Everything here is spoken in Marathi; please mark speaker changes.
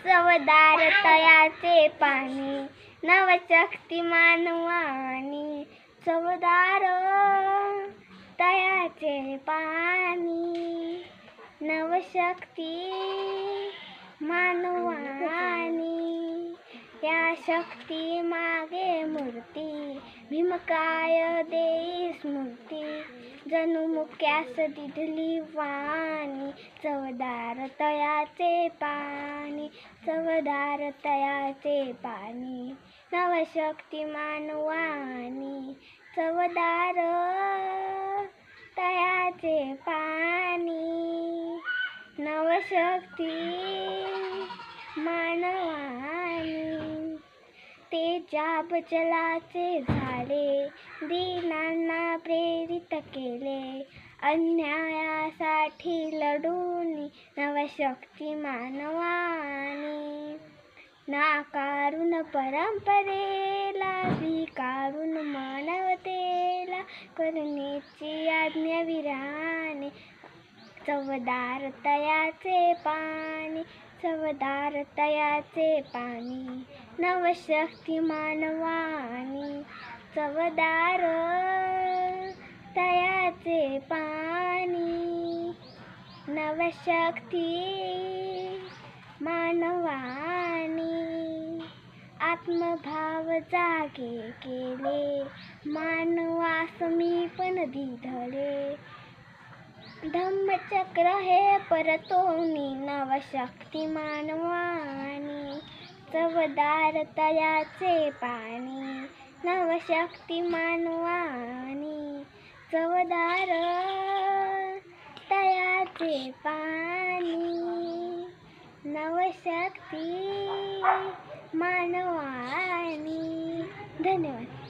Speaker 1: चवदार तयाचे पाणी नवशक्ती मानवानी, चवदार तयाचे पाणी नवशक्ती मानवानी, या शक्ती मागे मूर्ती भीमकाय देई स्मृती, जणू मुक्यास दिधली वाणी, चवदार तयाचे पाणी, चवदार तयाचे पाणी नवशक्ती मानवानी, चवदार तयाचे पाणी नवशक्ती मानवानी, तेजाब जलाचे झाले दीनांना प्रेरित केले, अन्यायासाठी लढून नवशक्ती मानवानी, नाकारून परंपरेला स्वीकारून मानवतेला करुणेची आज्ञा वीराने, चवदार तयाचे पाणी, चवदार तयाचे पाणी नवशक्ती मानवानी, चवदार तयाचे पाणी नवशक्ती मानवानी, आत्मभाव जागे केले मानवास मी पण दिधले, धम्मचक्र हे परतोनी नवशक्ती मानवानी, चवदार तयाचे पाणी नवशक्ती मानवानी, चवदार तयाचे पाणी नवशक्ती मानवानी. धन्यवाद.